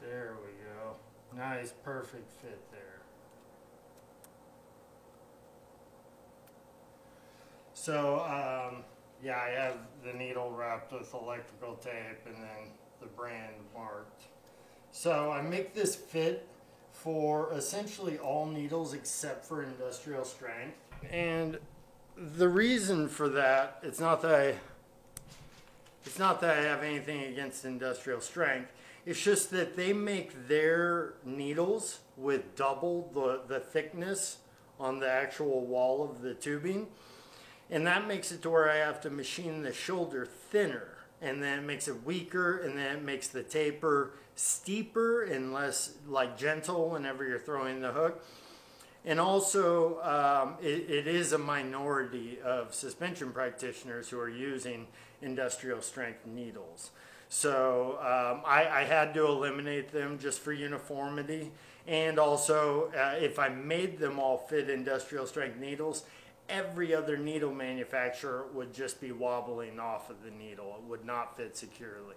There we go. Nice, perfect fit there. So, yeah, I have the needle wrapped with electrical tape and then the brand marked. So I make this fit for essentially all needles except for industrial strength. And the reason for that, it's not that I have anything against industrial strength. It's just that they make their needles with double the thickness on the actual wall of the tubing. And that makes it to where I have to machine the shoulder thinner. And then it makes it weaker, and then it makes the taper steeper and less like gentle whenever you're throwing the hook. And also, it is a minority of suspension practitioners who are using industrial strength needles. So I had to eliminate them just for uniformity. And also, if I made them all fit industrial strength needles, every other needle manufacturer would just be wobbling off of the needle. It would not fit securely.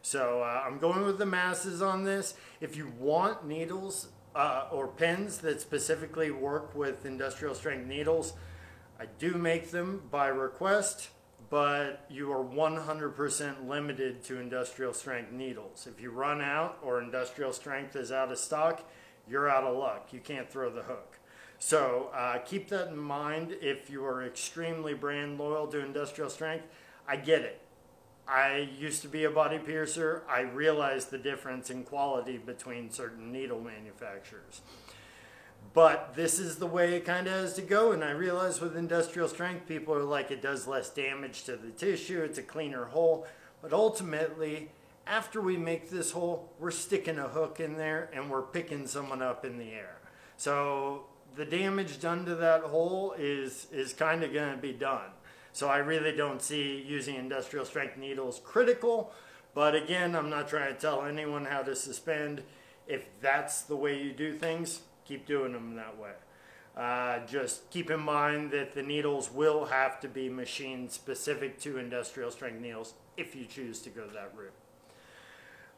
So I'm going with the masses on this. If you want needles or pens that specifically work with industrial strength needles, I do make them by request, but you are 100% limited to industrial strength needles. If you run out or industrial strength is out of stock, you're out of luck. You can't throw the hook. So keep that in mind if you are extremely brand loyal to industrial strength. I get it. I used to be a body piercer. I realized the difference in quality between certain needle manufacturers. But this is the way it kind of has to go. And I realize with industrial strength, people are like, it does less damage to the tissue. It's a cleaner hole. But ultimately, after we make this hole, we're sticking a hook in there and we're picking someone up in the air. So the damage done to that hole is kind of going to be done. So I really don't see using industrial strength needles critical. But again, I'm not trying to tell anyone how to suspend. If that's the way you do things, keep doing them that way. Just keep in mind that the needles will have to be machined specific to industrial strength needles if you choose to go that route.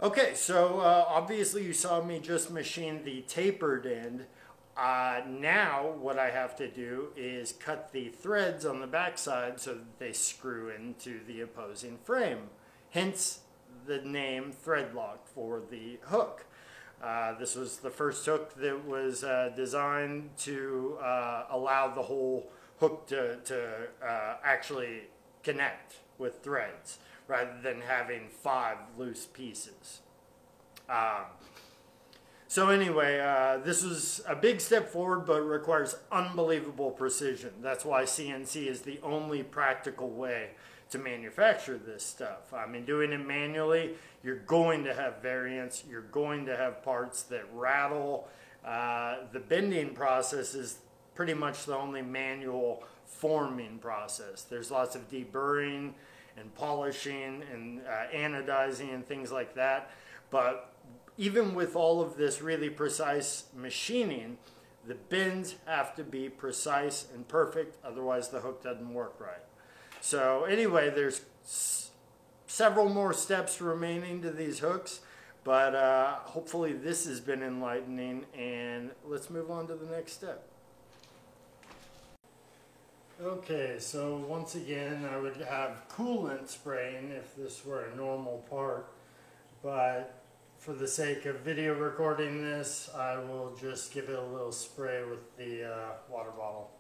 Okay, so obviously you saw me just machine the tapered end. Now what I have to do is cut the threads on the backside so that they screw into the opposing frame. Hence the name Threadlock for the hook. This was the first hook that was designed to allow the whole hook to actually connect with threads rather than having 5 loose pieces. So anyway, this was a big step forward, but it requires unbelievable precision. That's why CNC is the only practical way to manufacture this stuff. I mean, doing it manually, you're going to have variance. You're going to have parts that rattle. The bending process is pretty much the only manual forming process. There's lots of deburring and polishing and anodizing and things like that. But even with all of this really precise machining, the bends have to be precise and perfect, otherwise the hook doesn't work right. So anyway, there's several more steps remaining to these hooks, but hopefully this has been enlightening, and let's move on to the next step. Okay, so once again, I would have coolant spraying if this were a normal part, but for the sake of video recording this, I will just give it a little spray with the water bottle.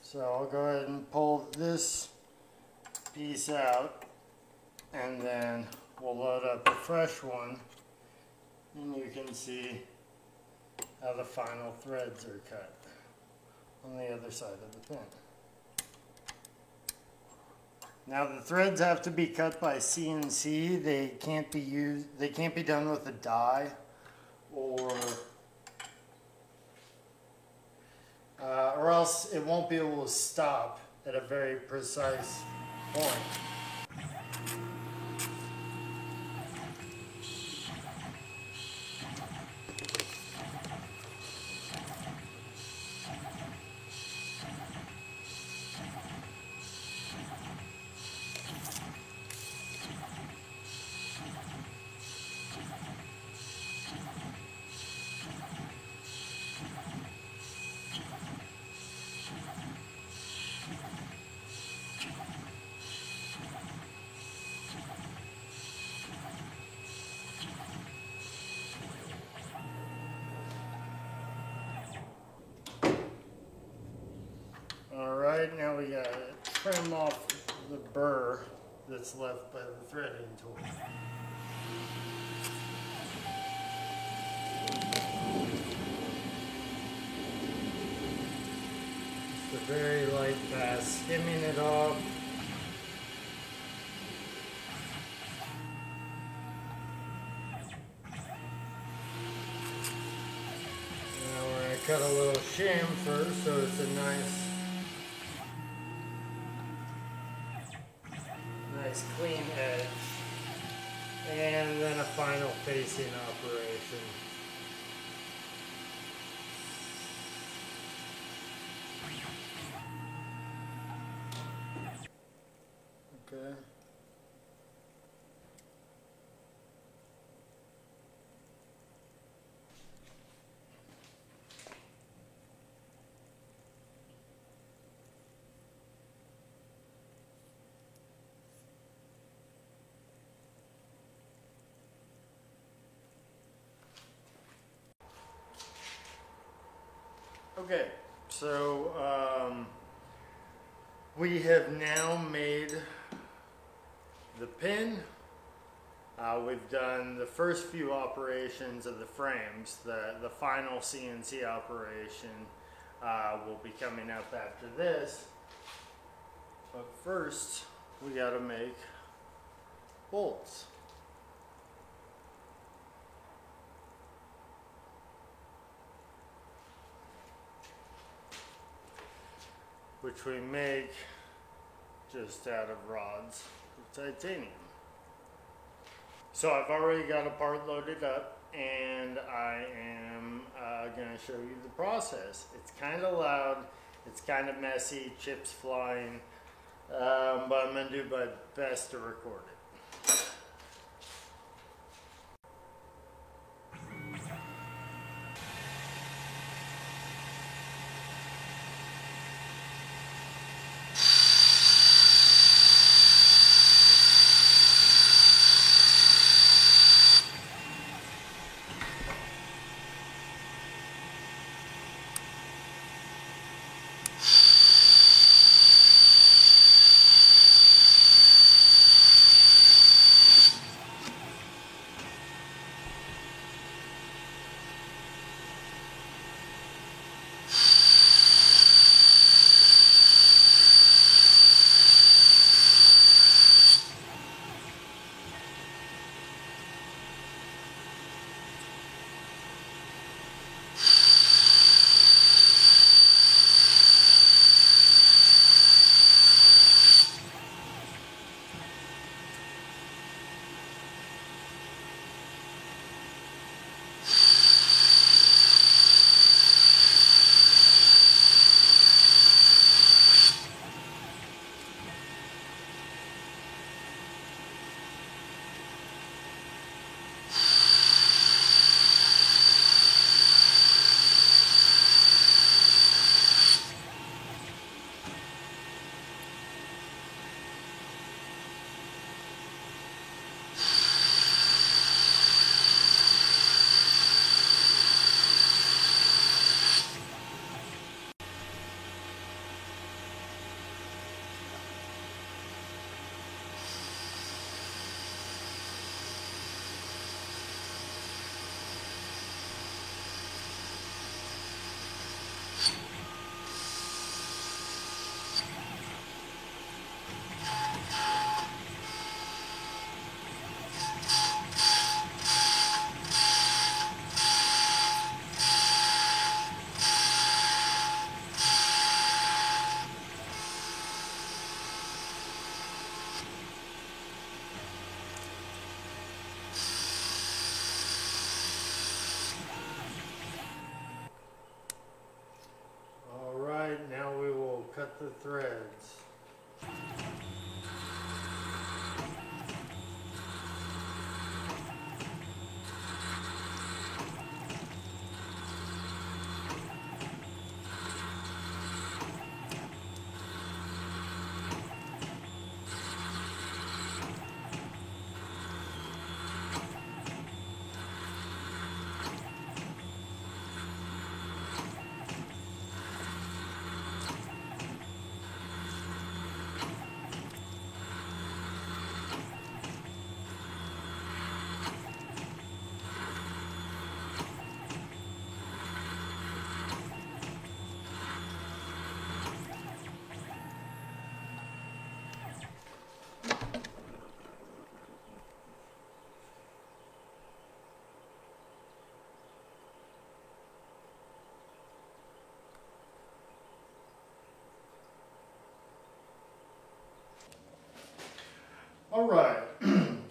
So I'll go ahead and pull this piece out, and then we'll load up a fresh one, and you can see how the final threads are cut on the other side of the pin. Now the threads have to be cut by CNC. They can't be done with a die or else it won't be able to stop at a very precise point. trim off the burr that's left by the threading tool. Just a very light pass, skimming it off. Now we're going to cut a little shim first so it's a nice clean edge, and then a final facing operation. Okay. Okay, so we have now made the pin. We've done the first few operations of the frames. The final CNC operation will be coming up after this. But first, we got to make bolts. Which we make just out of rods of titanium. So I've already got a part loaded up, and I am going to show you the process. It's kind of loud, it's kind of messy, chips flying, but I'm going to do my best to record it. Cut the threads.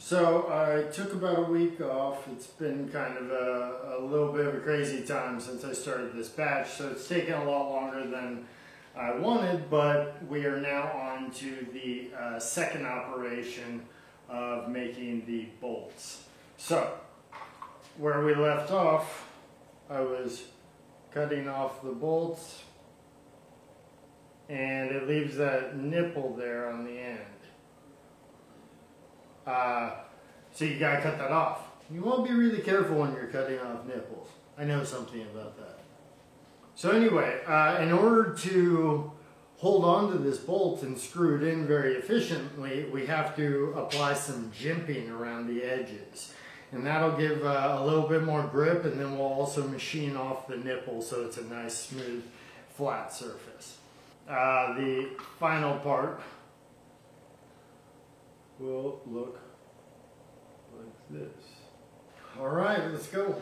So I took about a week off. It's been kind of a little bit of a crazy time since I started this batch, so it's taken a lot longer than I wanted, but we are now on to the second operation of making the bolts. So where we left off, I was cutting off the bolts, and it leaves that nipple there on the end. So you gotta cut that off. You want to be really careful when you're cutting off nipples. I know something about that. So anyway, in order to hold on to this bolt and screw it in very efficiently, we have to apply some jimping around the edges. And that'll give a little bit more grip, and then we'll also machine off the nipple so it's a nice, smooth, flat surface. The final part will look like this. All right, let's go.